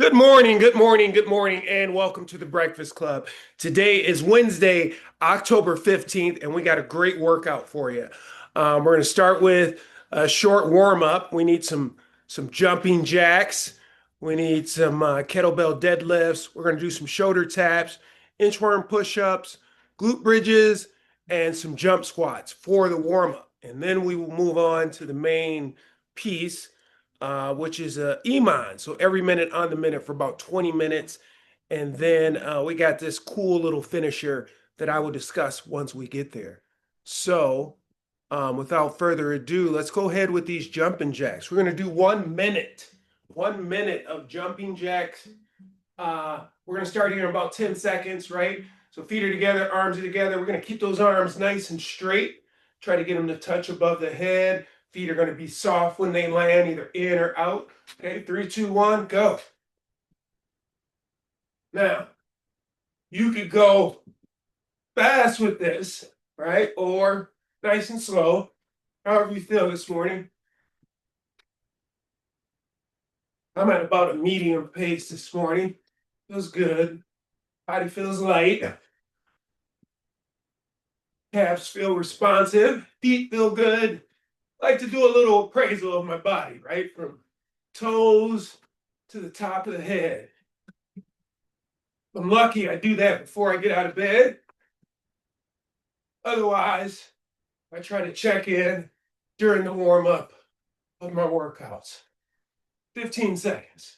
good morning, good morning, and welcome to the Breakfast Club. Today is Wednesday, October 15th, and we got a great workout for you. We're going to start with a short warm-up. We need some jumping jacks. We need some kettlebell deadlifts. We're going to do some shoulder taps, inchworm push-ups, glute bridges, and some jump squats for the warm-up. And then we will move on to the main piece, which is EMOM. So every minute on the minute for about 20 minutes. And then we got this cool little finisher that I will discuss once we get there. So without further ado, let's go ahead with these jumping jacks. We're going to do 1 minute of jumping jacks. We're going to start here in about 10 seconds, right? So feet are together, arms are together. We're going to keep those arms nice and straight. Try to get them to touch above the head. Feet are going to be soft when they land, either in or out. Okay, 3, 2, 1, go. Now, you could go fast with this, right? Or nice and slow, however you feel this morning. I'm at about a medium pace this morning. Feels good. Body feels light. Calves feel responsive. Feet feel good. I like to do a little appraisal of my body, right? From toes to the top of the head. If I'm lucky, I do that before I get out of bed. Otherwise, I try to check in during the warm-up of my workouts. 15 seconds.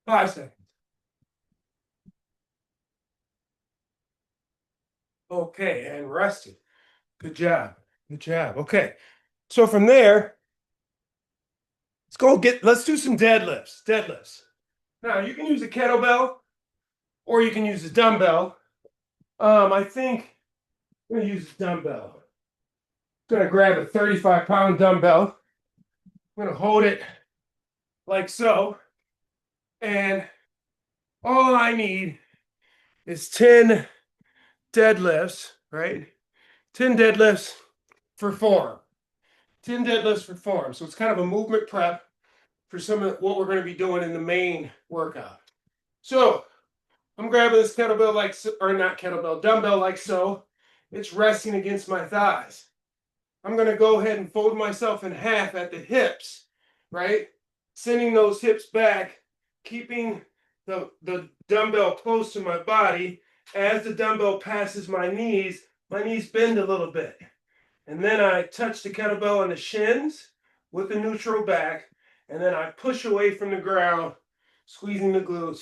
Five seconds. Okay, and rested. Good job. Good job. Okay. So from there, let's do some deadlifts. Deadlifts. Now, you can use a kettlebell or you can use a dumbbell. I think I'm going to use a dumbbell. I'm going to grab a 35-pound dumbbell. I'm going to hold it like so. And all I need is 10 deadlifts, right? 10 deadlifts for form. 10 deadlifts for form. So it's kind of a movement prep for some of what we're going to be doing in the main workout. So I'm grabbing this kettlebell like so, or not kettlebell, dumbbell like so. It's resting against my thighs. I'm going to go ahead and fold myself in half at the hips, right? Sending those hips back, keeping the dumbbell close to my body. As the dumbbell passes my knees bend a little bit. And then I touch the kettlebell on the shins with the neutral back. And then I push away from the ground, squeezing the glutes.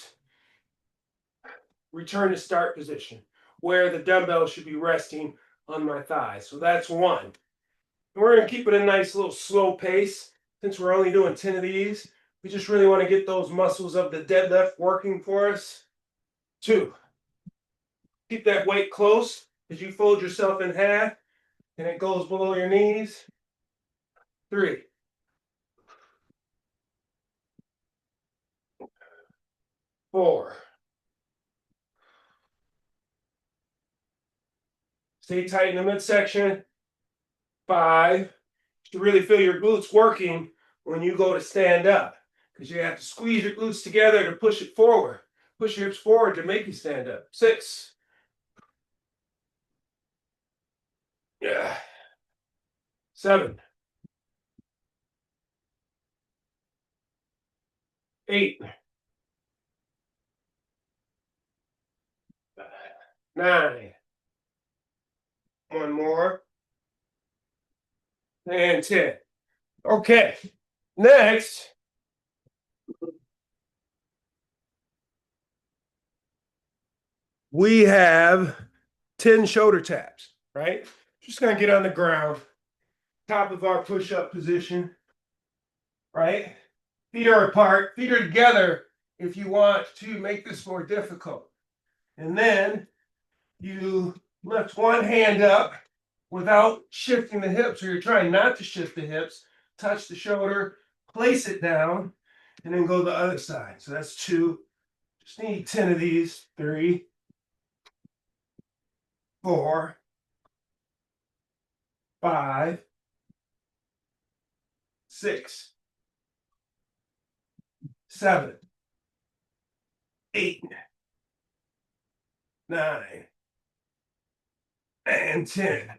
Return to start position, where the dumbbell should be resting on my thighs. So that's one. And we're going to keep it a nice little slow pace. Since we're only doing 10 of these, we just really want to get those muscles of the deadlift working for us. 2. Keep that weight close as you fold yourself in half and it goes below your knees. 3. 4. Stay tight in the midsection. 5. To really feel your glutes working when you go to stand up, because you have to squeeze your glutes together to push it forward. Push your hips forward to make you stand up. 6. Yeah. 7. 8. 9. One more. And 10. Okay. Next, we have 10 shoulder taps, right? Just going to get on the ground, top of our push-up position, right? Feet are apart, feet are together if you want to make this more difficult. And then you lift one hand up without shifting the hips, or you're trying not to shift the hips, touch the shoulder, place it down, and then go the other side. So that's 2. Just need 10 of these. 3, 4, 5, 6, 7, 8, 9, and 10.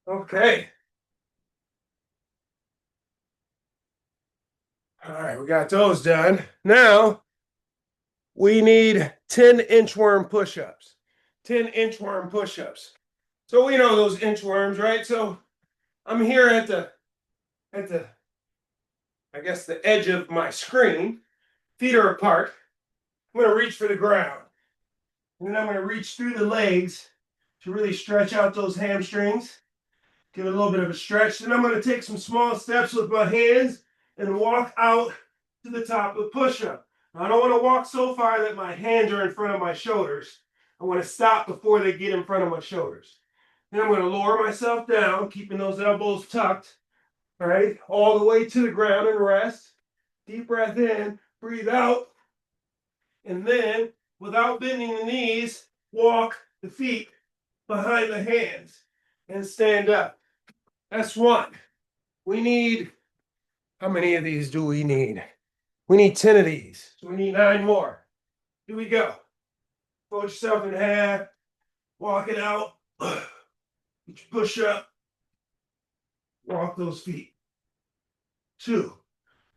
Okay. All right, we got those done. Now we need 10 inchworm push-ups. 10 inchworm push-ups. So we know those inchworms, right? So I'm here at the I guess the edge of my screen. Feet are apart. I'm going to reach for the ground. And then I'm going to reach through the legs to really stretch out those hamstrings. Give it a little bit of a stretch. Then I'm going to take some small steps with my hands and walk out to the top of the push-up. I don't want to walk so far that my hands are in front of my shoulders. I want to stop before they get in front of my shoulders. Then I'm going to lower myself down, keeping those elbows tucked, all right, all the way to the ground and rest. Deep breath in, breathe out, and then without bending the knees, walk the feet behind the hands and stand up. That's one. We need, how many of these do we need? We need 10 of these. So we need 9 more. Here we go. Fold yourself in half. Walk it out. Push up. Walk those feet. 2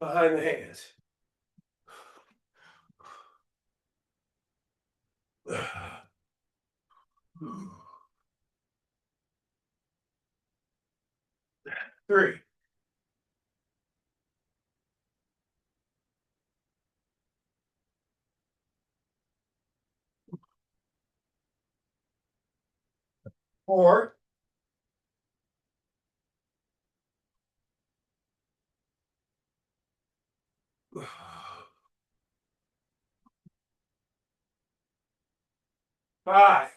behind the hands. 3. 4. 5.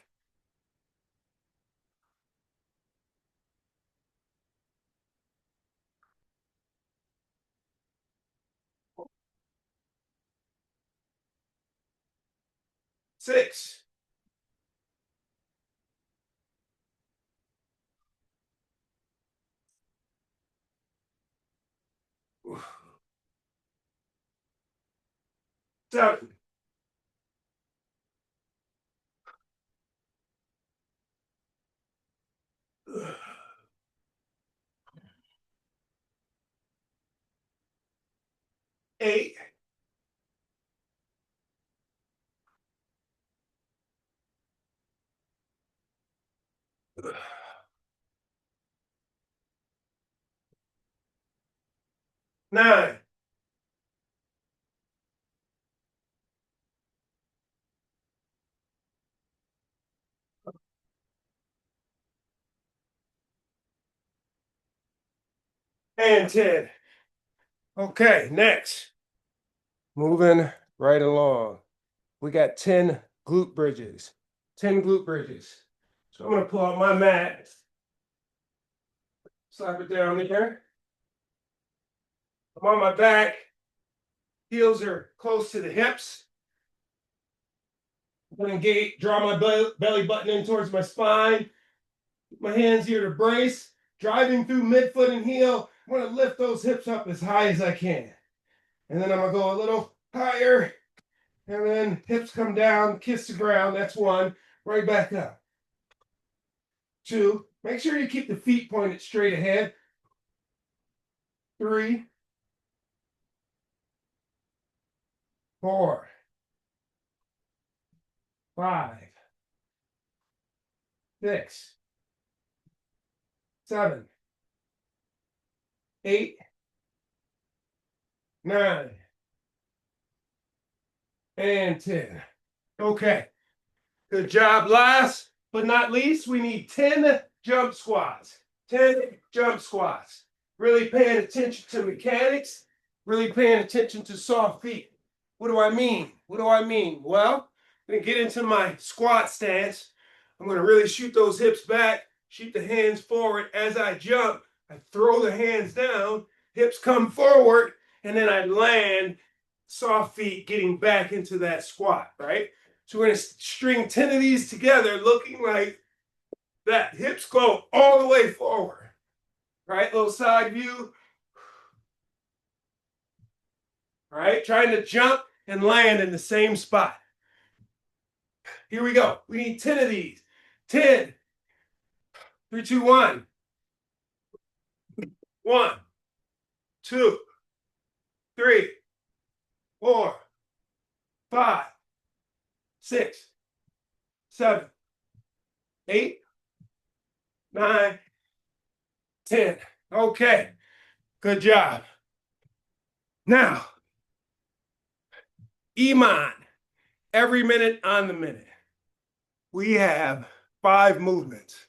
6. 7. 8. 9. 10. Okay, next. Moving right along. We got 10 glute bridges. 10 glute bridges. So I'm going to pull out my mat. Slap it down there. I'm on my back. Heels are close to the hips. I'm going to draw my belly button in towards my spine. My hands here to brace. Driving through midfoot and heel. I'm going to lift those hips up as high as I can. And then I'm going to go a little higher. And then hips come down, kiss the ground. That's 1. Right back up. 2. Make sure you keep the feet pointed straight ahead. 3. 4. 5. 6. 7. 8. 9. And 10. Okay. Good job. Last but not least, we need 10 jump squats. 10 jump squats. Really paying attention to mechanics. Really paying attention to soft feet. What do I mean? What do I mean? Well, I'm going to get into my squat stance. I'm going to really shoot those hips back. Shoot the hands forward. As I jump, I throw the hands down. Hips come forward. And then I land, soft feet getting back into that squat, right? So we're going to string 10 of these together looking like that. Hips go all the way forward. Right, little side view. All right, trying to jump and land in the same spot. Here we go. We need 10 of these. 10. 3, 2, 1. 1, 2, 3, 4, 5, 6, 7, 8, 9, 10. Okay, good job. Now, EMOM, every minute on the minute. We have 5 movements.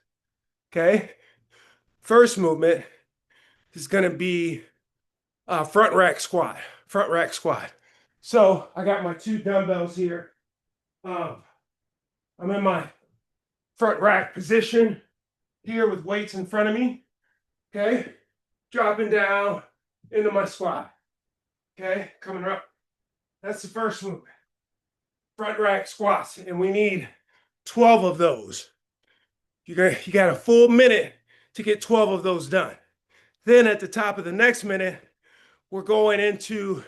Okay, first movement is going to be front rack squat. Front rack squat. So I got my 2 dumbbells here. I'm in my front rack position here with weights in front of me. Okay, dropping down into my squat. Okay, coming up. That's the first movement. Front rack squats, and we need 12 of those. You got a full minute to get 12 of those done. Then at the top of the next minute, we're going into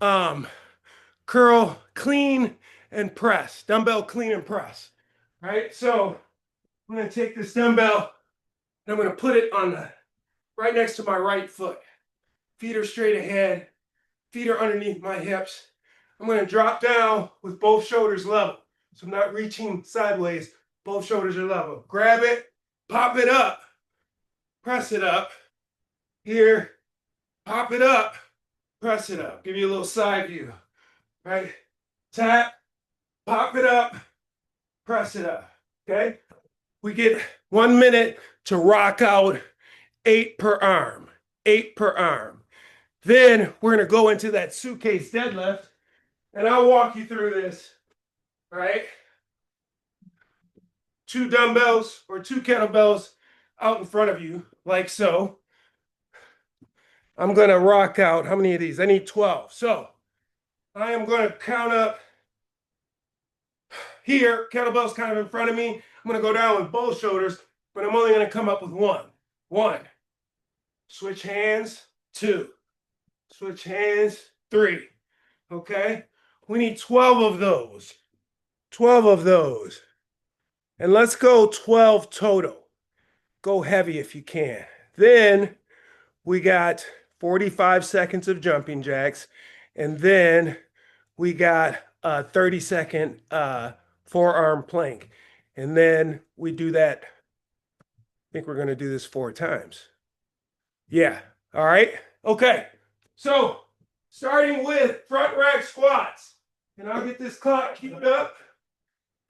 curl, clean, and press. Dumbbell clean and press. Right? So I'm going to take this dumbbell and I'm going to put it on right next to my right foot. Feet are straight ahead. Feet are underneath my hips. I'm going to drop down with both shoulders level. So I'm not reaching sideways. Both shoulders are level. Grab it, pop it up, press it up. Here, pop it up, press it up. Give you a little side view. Right? Tap, pop it up, press it up. Okay? We get 1 minute to rock out 8 per arm. 8 per arm. Then we're going to go into that suitcase deadlift, and I'll walk you through this. All right? 2 dumbbells or 2 kettlebells out in front of you, like so. I'm going to rock out, how many of these? I need 12. So I am going to count up here. Kettlebell's kind of in front of me. I'm going to go down with both shoulders, but I'm only going to come up with 1. 1. Switch hands. 2. Switch hands. 3. Okay? We need 12 of those. 12 of those. And let's go 12 total. Go heavy if you can. Then we got 45 seconds of jumping jacks. And then we got a 30-second forearm plank. And then we do that. I think we're going to do this 4 times. Yeah. All right. Okay. So starting with front rack squats. And I'll get this clock queued up.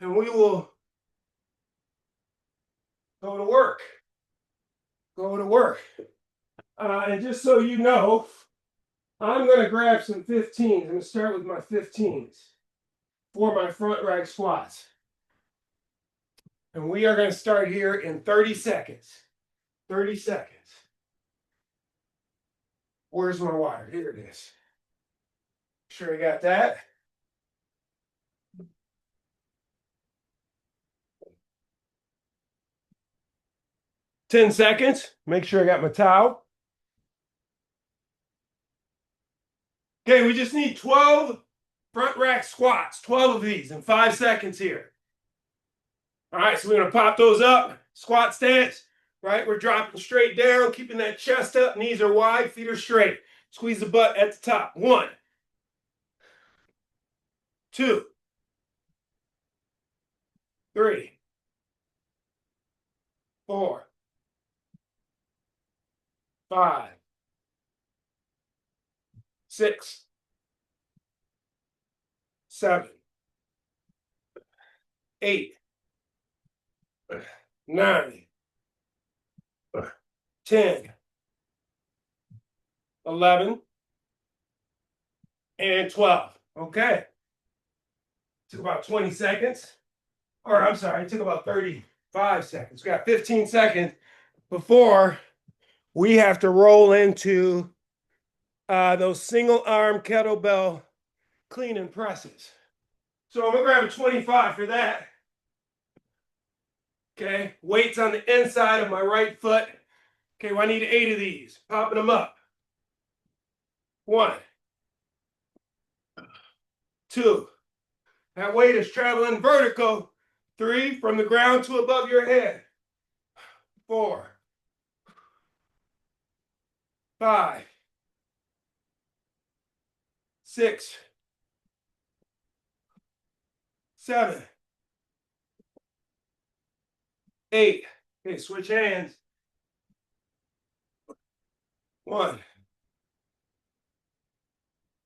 And we will go to work. Go to work. And just so you know, I'm going to grab some 15s. I'm going to start with my 15s for my front rack squats. And we are going to start here in 30 seconds. 30 seconds. Where's my water? Here it is. Sure you got that? Ten seconds. Make sure I got my towel. Okay, we just need 12 front rack squats. 12 of these in 5 seconds here. All right, so we're going to pop those up. Squat stance, right? We're dropping straight down, keeping that chest up. Knees are wide, feet are straight. Squeeze the butt at the top. 1, 2, 3, 4, 5, 6, 7, 8, 9, 10, 11, and 12. Okay. Took about 20 seconds. Or I'm sorry, it took about 35 seconds. We got 15 seconds before we have to roll into those single arm kettlebell clean and presses. So I'm going to grab a 25 for that. Okay, weights on the inside of my right foot. Okay, well, I need 8 of these. Popping them up. 1, 2. That weight is traveling vertical. 3, from the ground to above your head. 4, 5, 6, 7, 8. Okay, switch hands. 1,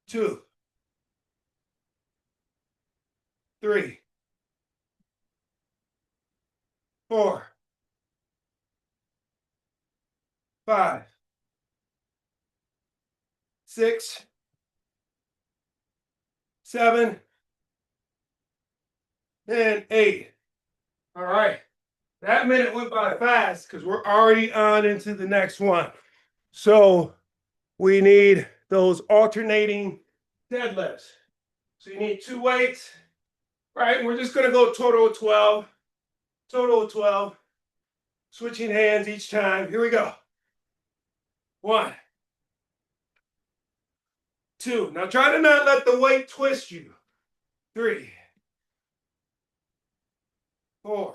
2, 3, 4, 5, 6, 7, and 8. All right. That minute went by fast because we're already on into the next one. So we need those alternating deadlifts. So you need 2 weights, right? And we're just going to go total of 12. Total of 12. Switching hands each time. Here we go. 1, 2. Now try to not let the weight twist you. 3, 4,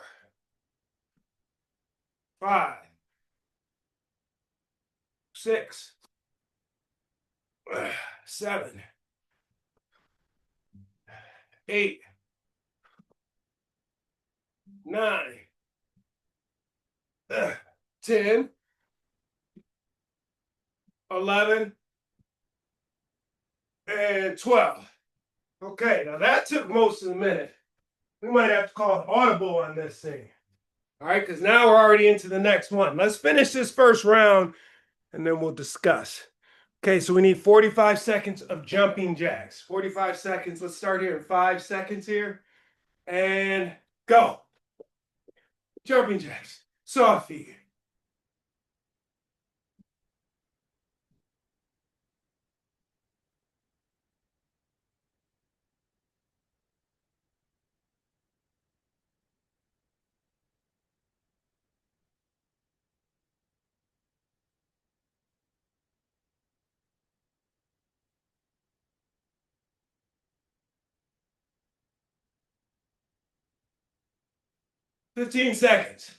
5, 6, 7, 8, 9, 10, 11, and 12. Okay, now that took most of the minute. We might have to call it audible on this thing. All right, because now we're already into the next one. Let's finish this first round and then we'll discuss. Okay, so we need 45 seconds of jumping jacks. 45 seconds. Let's start here in 5 seconds here. And go. Jumping jacks. Soft feet. 15 seconds.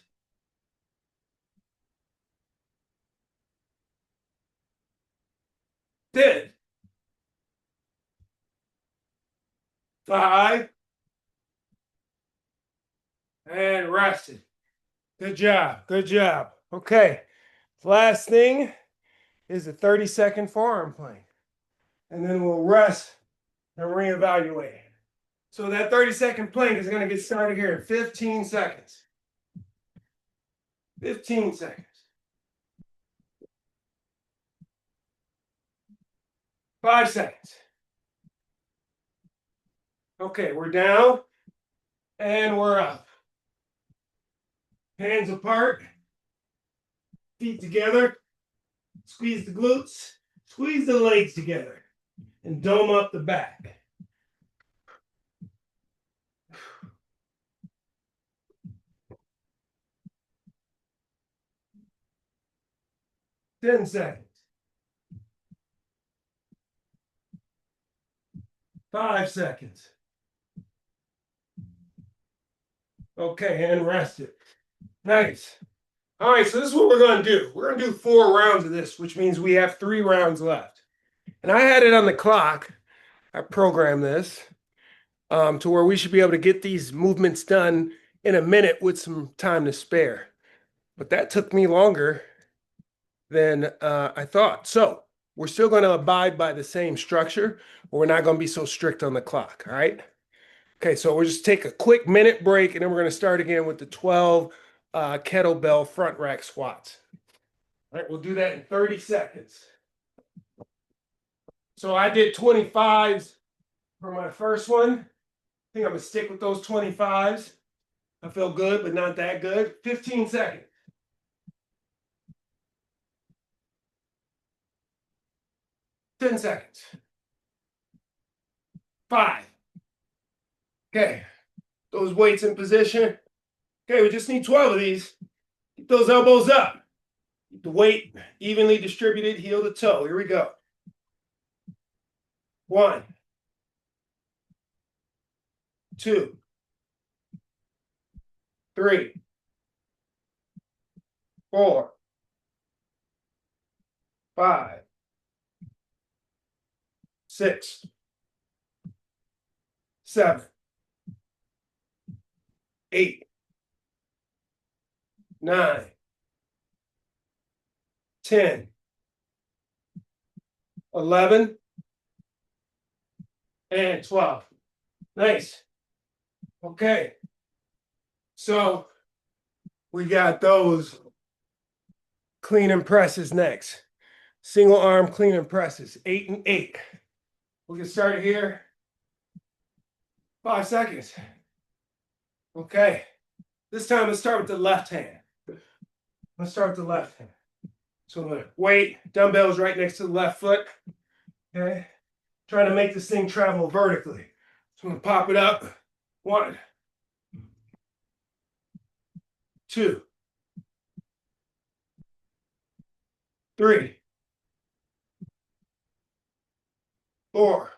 10. 5. And rested. Good job. Good job. Okay. Last thing is a 30-second forearm plank. And then we'll rest and reevaluate. So that 30-second plank is going to get started here in 15 seconds. 15 seconds. 5 seconds. Okay, we're down and we're up. Hands apart, feet together, squeeze the glutes, squeeze the legs together, and dome up the back. Ten seconds. 5 seconds. Okay, and rest it. Nice. All right, so this is what we're going to do. We're going to do 4 rounds of this, which means we have 3 rounds left. And I had it on the clock. I programmed this to where we should be able to get these movements done in a minute with some time to spare. But that took me longer than I thought. So we're still going to abide by the same structure, but we're not going to be so strict on the clock, all right? Okay, so we'll just take a quick minute break, and then we're going to start again with the 12 kettlebell front rack squats. All right, we'll do that in 30 seconds. So I did 25s for my first one. I think I'm going to stick with those 25s. I feel good, but not that good. 15 seconds. 10 seconds. 5. Okay, those weights in position. Okay, we just need 12 of these. Keep those elbows up. The weight evenly distributed, heel to toe. Here we go. 1, 2, 3, 4, 5, 6, 7, 8, 9, 10, 11, and 12. Nice. Okay. So we got those clean and presses next. Single arm clean and presses, 8 and 8. We'll get started here. 5 seconds. Okay. This time let's start with the left hand. Let's start with the left hand. So the weight, dumbbells right next to the left foot. Okay. Trying to make this thing travel vertically. So I'm going to pop it up. 1, 2, 3, 4,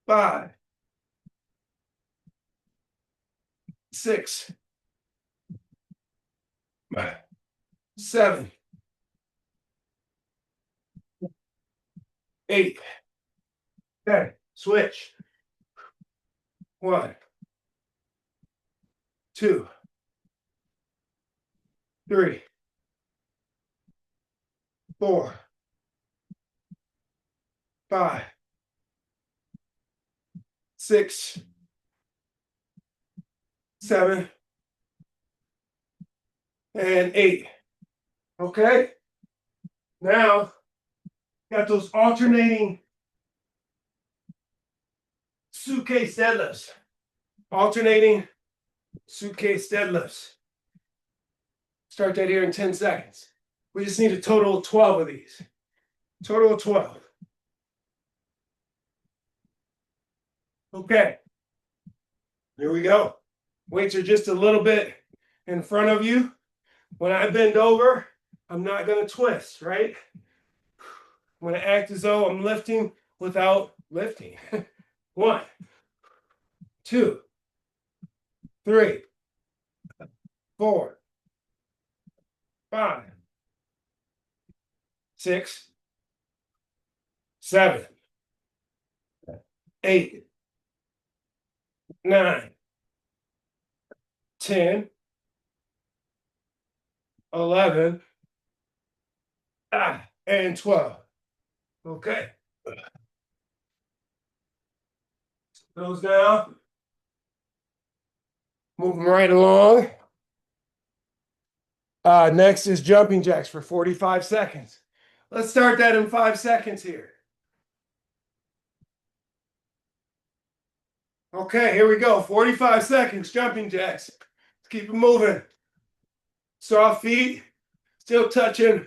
5, 6, 7, 8. Okay, switch. 1, 2, 3, 4, 5, 6, 7, and 8. Okay. Now, got those alternating suitcase deadlifts. Alternating suitcase deadlifts. Start that here in 10 seconds. We just need a total of 12 of these. Total of 12. Okay. Here we go. Weights are just a little bit in front of you. When I bend over, I'm not going to twist, right? I'm going to act as though I'm lifting without lifting. 1, 2, 3, 4, 5, 6, 7, 8, 9, 10, 11, and 12. Okay. Those down. Moving right along. Next is jumping jacks for 45 seconds. Let's start that in 5 seconds here. Okay, here we go. 45 seconds, jumping jacks. Let's keep it moving. Soft feet, still touching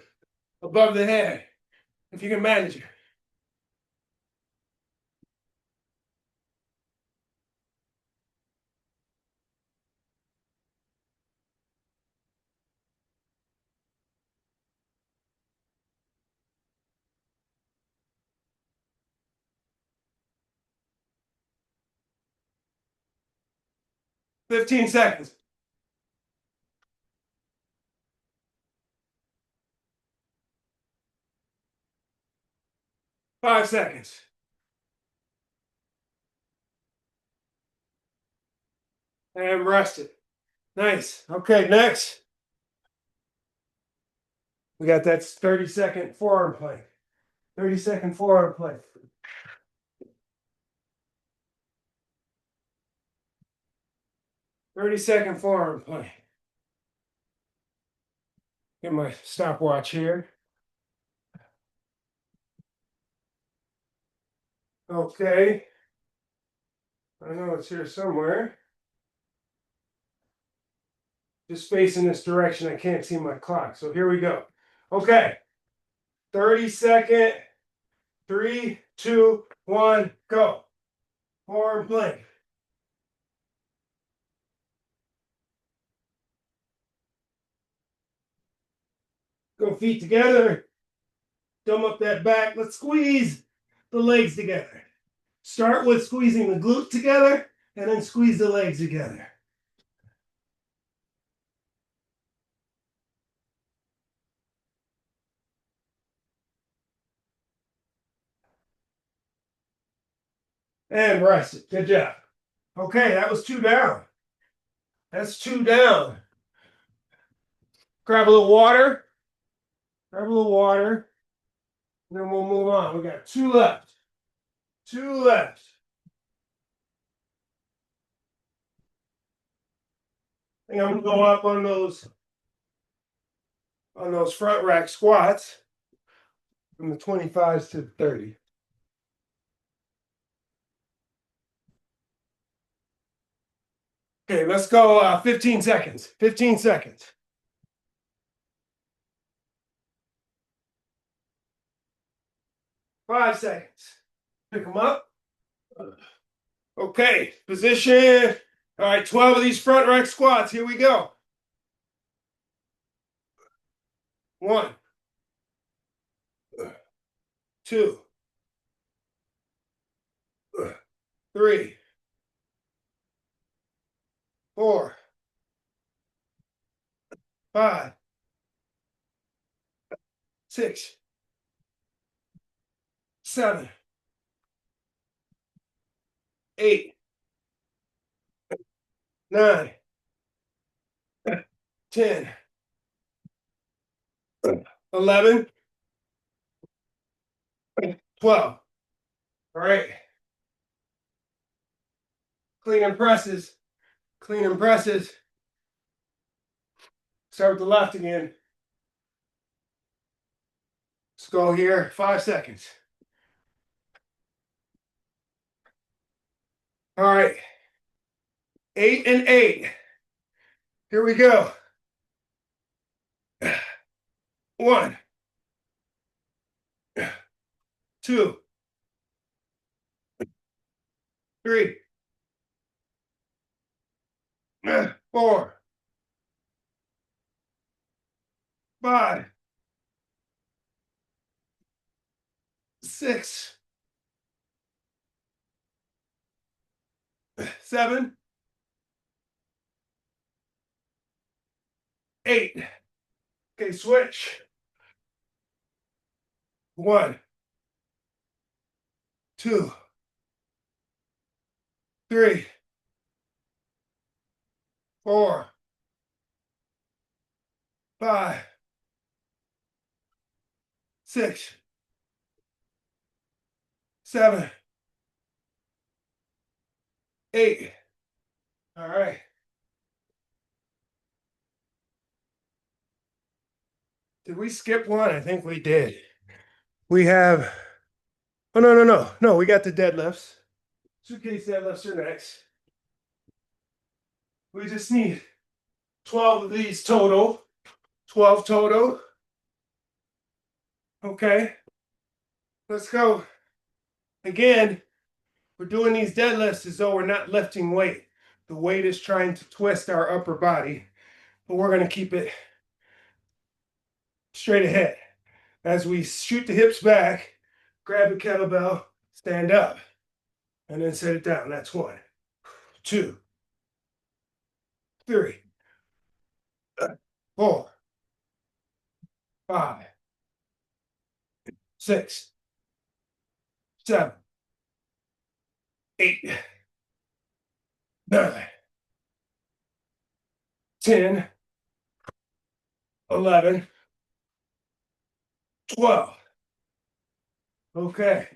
above the head, if you can manage it. Fifteen seconds. 5 seconds. And rest it. Nice. Okay, next. We got that 30-second forearm plank. 30-second forearm plank. 30-second forearm plank. Get my stopwatch here. Okay. I know it's here somewhere. Just facing this direction, I can't see my clock. So here we go. Okay. 30-second. 3, 2, 1, go. Forearm plank. Go feet together. Dumb up that back. Let's squeeze the legs together. Start with squeezing the glutes together and then squeeze the legs together. And rest it. Good job. Okay, that was 2 down. That's 2 down. Grab a little water. Grab a little water. And then we'll move on. We got 2 left. 2 left. I think I'm going to go up on those front rack squats from the 25s to the 30. Okay, let's go 15 seconds. 15 seconds. Five seconds. Pick them up. Okay, position. All right, 12 of these front rack squats. Here we go. 1, 2, 3, 4, 5, 6, 7, 8, 9, 10, 11, 12. All right. Clean and presses. Clean and presses. Start with the left again. Let's go here. 5 seconds. All right. 8 and 8. Here we go. 1, 2, 3, 4, 5, 6, 7, 8. Okay, switch. 1, 2, 3, 4, 5, 6, 7, 8. All right. Did we skip one? I think we did. We have, oh, no. We got the deadlifts. Suitcase deadlifts are next. We just need 12 of these total. 12 total. Okay. Let's go. Again, we're doing these deadlifts as though we're not lifting weight. The weight is trying to twist our upper body, but we're going to keep it straight ahead. As we shoot the hips back, grab the kettlebell, stand up, and then set it down. That's 1, 2, 3, 4, 5, 6, 7, 8, 9, 10, 11, 12. Okay.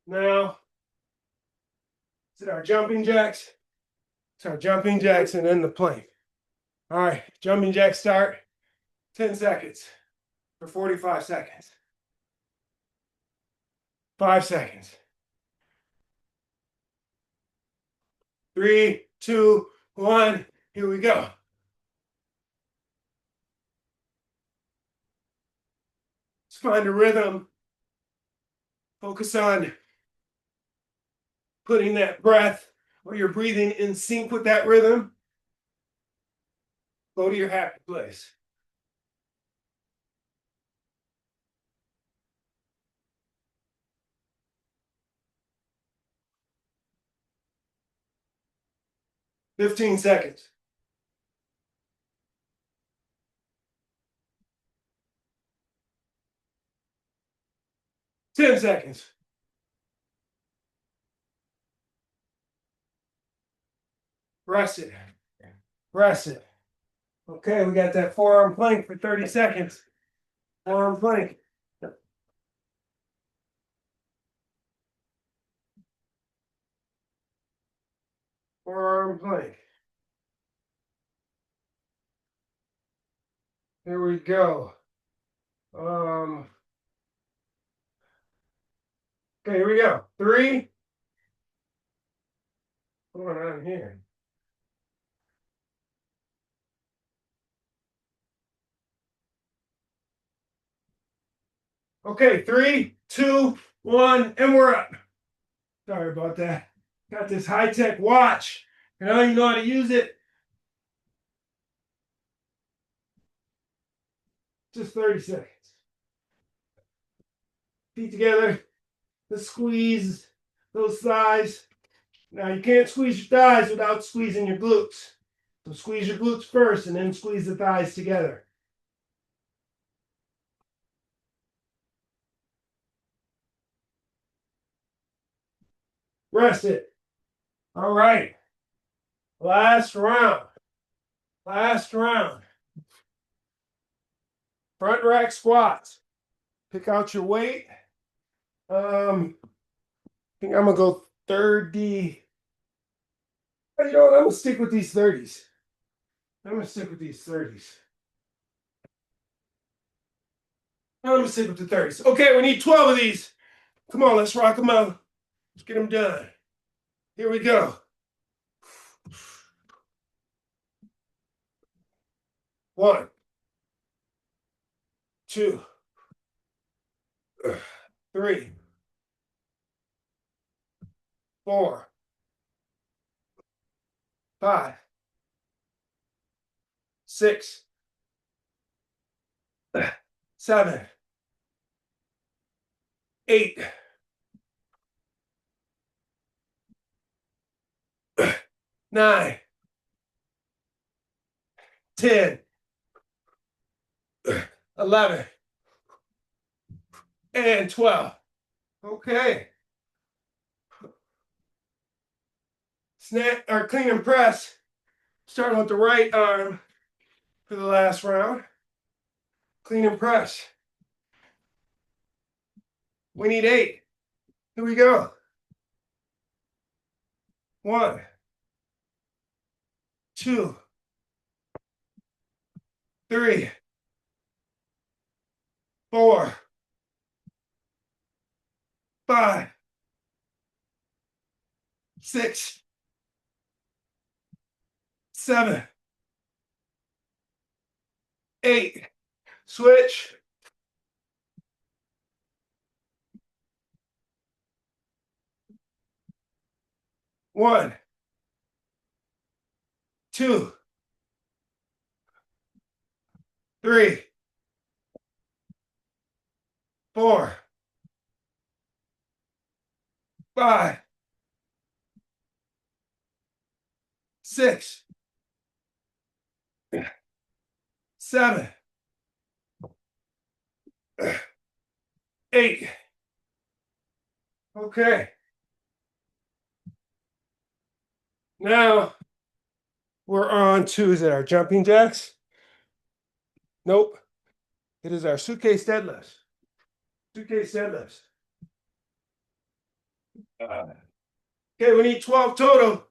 Now, is it our jumping jacks? It's our jumping jacks and then the plank. All right, jumping jacks start. 10 seconds for 45 seconds. 5 seconds. 3, 2, 1. Here we go. Let's find a rhythm. Focus on putting that breath or your breathing in sync with that rhythm. Go to your happy place. 15 seconds. Ten seconds. Rest it. Rest it. Okay, we got that forearm plank for 30 seconds. Forearm plank. Forearm plank. Here we go. Okay, here we go. 3. What's going on here? Okay, 3, 2, 1, and we're up. Sorry about that. Got this high-tech watch, and I don't even know how to use it. Just 30 seconds. Feet together. Let's squeeze those thighs. Now, you can't squeeze your thighs without squeezing your glutes. So squeeze your glutes first, and then squeeze the thighs together. Rest it. All right. Last round. Last round. Front rack squats. Pick out your weight. I think I'm gonna go 30. You know what? I'm gonna stick with these 30s. I'm gonna stick with these 30s. I'm gonna stick with the 30s. Okay, we need 12 of these. Come on, let's rock them out. Let's get them done. Here we go. 1, 2, 3, 4, 5, 6, 7, 8, 9, 10, 11, and 12. Okay. Snap or clean and press. Starting with the right arm for the last round. Clean and press. We need 8. Here we go. 1, 2, 3, 4, 5, 6, 7, 8. Switch. 1, 2, 3, 4, 5, 6, 7, 8. Okay. Now we're on to, is it our jumping jacks? Nope. It is our suitcase deadlifts. Suitcase deadlifts. Okay, we need 12 total.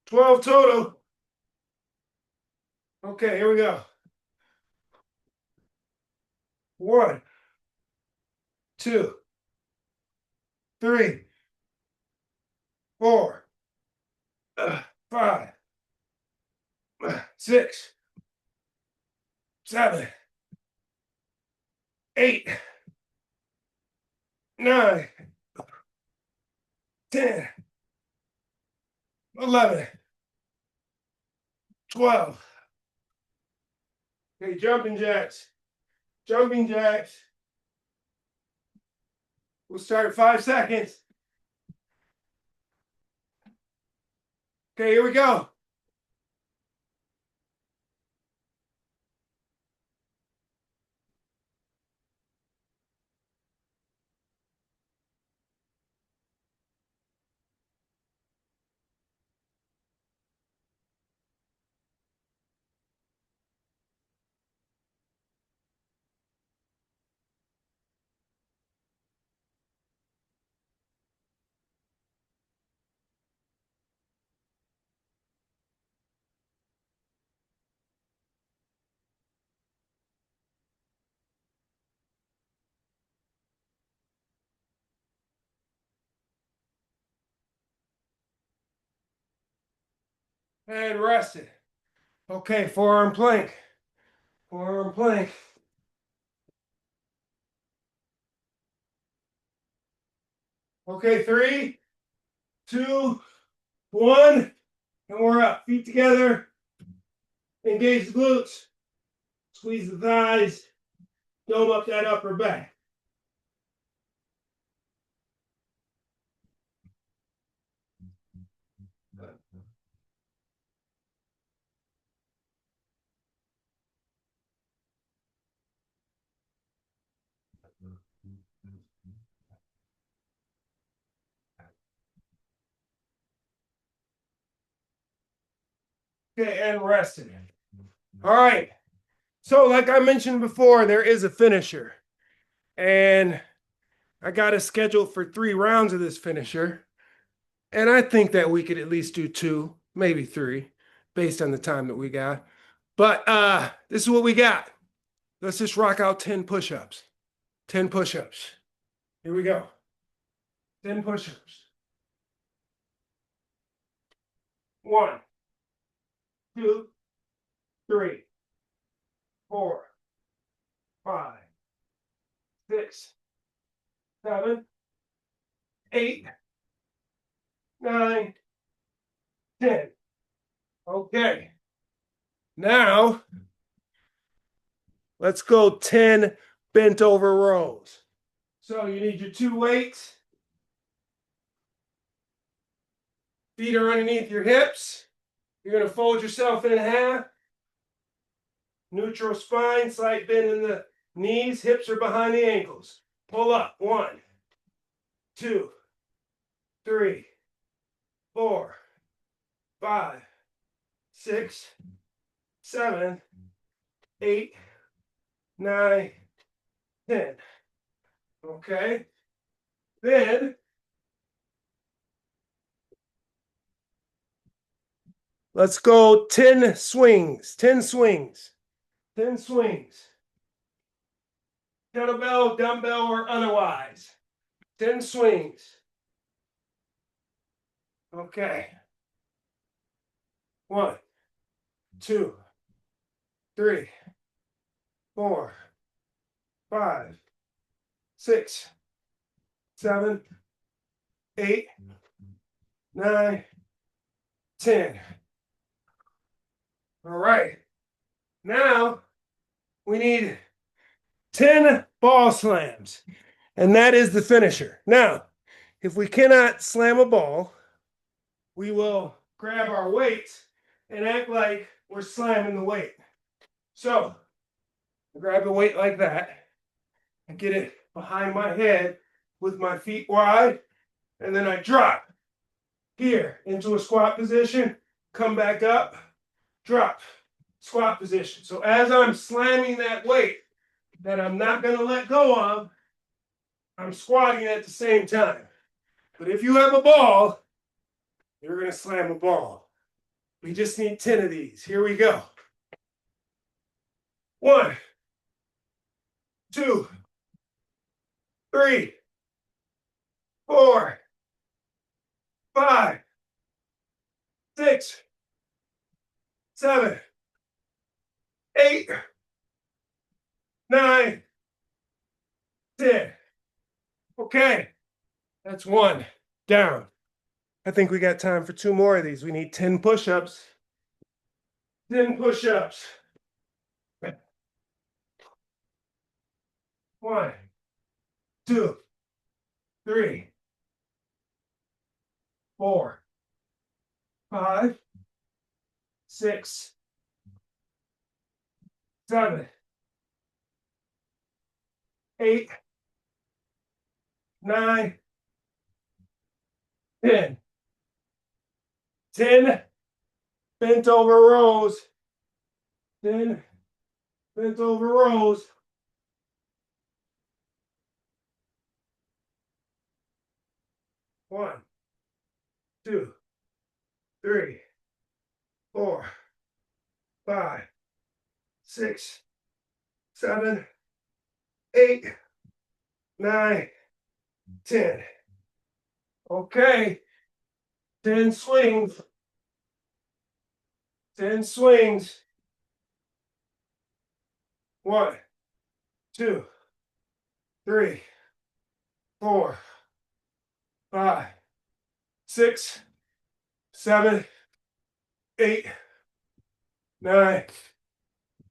12 total. Okay, here we go. 1, 2, 3, 4, 5, 6, 7, 8, 9, 10, 11, 12. Okay, jumping jacks. Jumping jacks. We'll start at 5 seconds. Okay, here we go. And rest it. Okay, forearm plank. Forearm plank. Okay, 3, 2, 1. And we're up. Feet together. Engage the glutes. Squeeze the thighs. Dome up that upper back. Okay, and rest it. All right. So, like I mentioned before, there is a finisher. And I got a schedule for 3 rounds of this finisher. And I think that we could at least do 2, maybe 3, based on the time that we got. But this is what we got. Let's just rock out 10 push-ups. 10 push-ups. Here we go. 10 push-ups. 1, 2, 3, 4, 5, 6, 7, 8, 9, 10. Okay. Now, let's go 10 bent over rows. So you need your 2 weights. Feet are underneath your hips. You're going to fold yourself in half. Neutral spine, slight bend in the knees. Hips are behind the ankles. Pull up. 1, 2, 3, 4, 5, 6, 7, 8, 9, 10. Okay. Then let's go 10 swings. 10 swings. 10 swings. Kettlebell, dumbbell, or otherwise. 10 swings. Okay. 1, 2, 3, 4, 5, 6, 7, 8, 9, 10. All right. Now we need 10 ball slams, and that is the finisher. Now, if we cannot slam a ball, we will grab our weights and act like we're slamming the weight. So, I grab the weight like that. I get it behind my head with my feet wide, and then I drop here into a squat position, come back up, drop, squat position. So as I'm slamming that weight that I'm not going to let go of, I'm squatting at the same time. But if you have a ball, you're going to slam a ball. We just need 10 of these. Here we go. 1, 2, 3, 4, 5, 6, 7, 8, 9, 10. Okay, that's 1 down. I think we got time for 2 more of these. We need 10 push-ups. 10 push-ups. 1, 2, 3, 4, 5, 6, 7, 8, 9, 10. 10 bent over rows. 10 bent over rows. 1, 2, 3, 4, 5, 6, 7, 8, 9, 10. Okay, 10 swings. 10 swings. 1, 2, 3, 4, 5, 6, 7, 8, 9,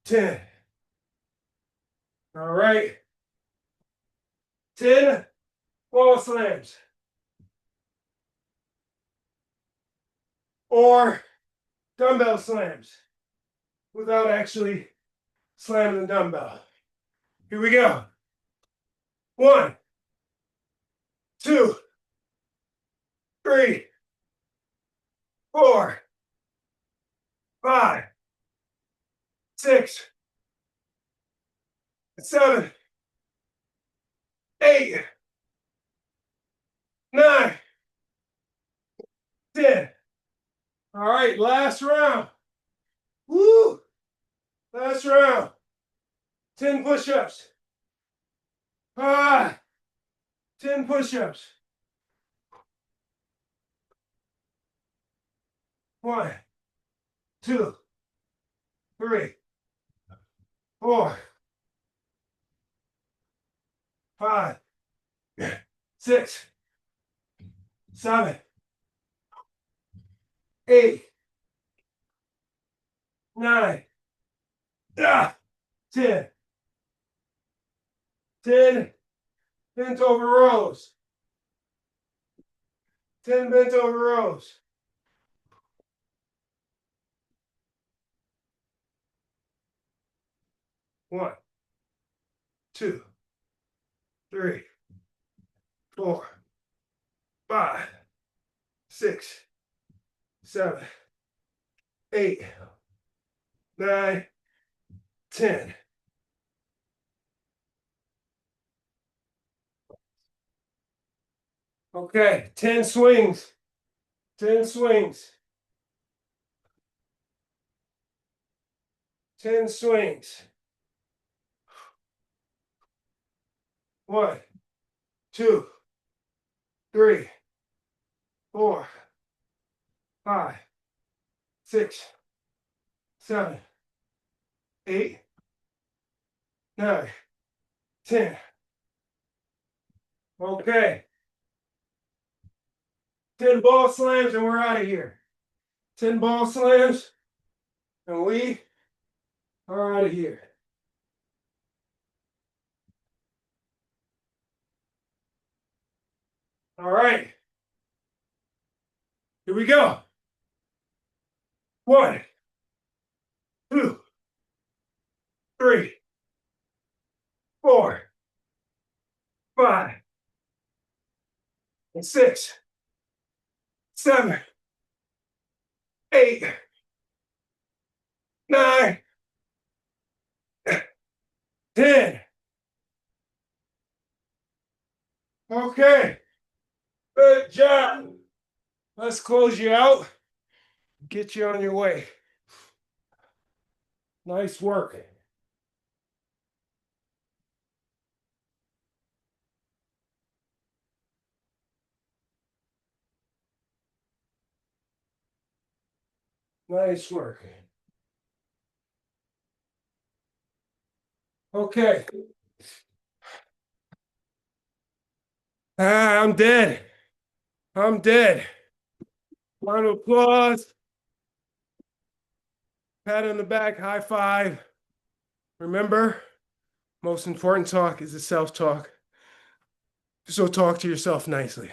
10. All right. 10 wall slams. Or dumbbell slams without actually slamming the dumbbell. Here we go. 1, 2, 3, 4, 5, 6, 7, 8, 9, 10. All right, last round. Woo! Last round. 10 push-ups. 10 push-ups. 1, 2, 3, 4, 5, 6, 7, 8, 9, 10. 10 bent over rows. 10 bent over rows. One, 2, 3, 4, 5, 6, 7, 8, 9, 10. Okay, 10 swings. 10 swings. 10 swings. 1, 2, 3, 4, 5, 6, 7, 8, 9, 10. Okay. 10 ball slams and we're out of here. 10 ball slams and we are out of here. All right. Here we go. 1, 2, 3, 4, 5, 6, 7, 8, 9, 10. Okay. Good job. Let's close you out. Get you on your way. Nice work. Nice work. Okay. I'm dead. I'm dead. Round of applause. Pat on the back, high five. Remember, most important talk is the self-talk. So talk to yourself nicely.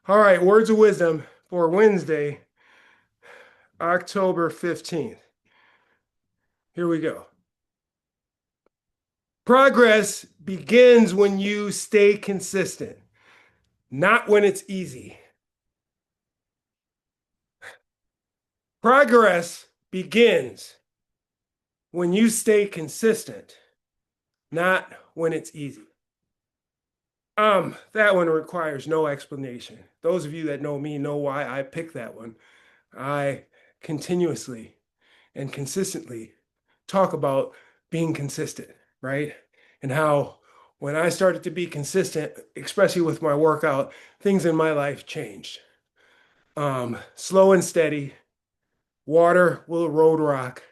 All right, words of wisdom for Wednesday, October 15th. Here we go. Progress begins when you stay consistent, not when it's easy. Progress begins when you stay consistent, not when it's easy. That one requires no explanation. Those of you that know me know why I picked that one. I continuously and consistently talk about being consistent, right? And how when I started to be consistent, especially with my workout, things in my life changed. Slow and steady, Water will erode rock.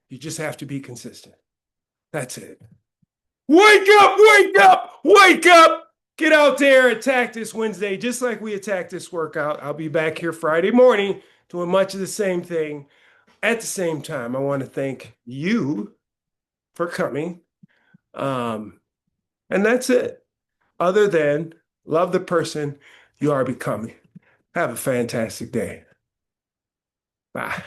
You just have to be consistent. That's it. Wake up, wake up, wake up. Get out there, attack this Wednesday, just like we attacked this workout. I'll be back here Friday morning doing much of the same thing. At the same time, I want to thank you for coming. And that's it. Other than love the person you are becoming. Have a fantastic day. Bye.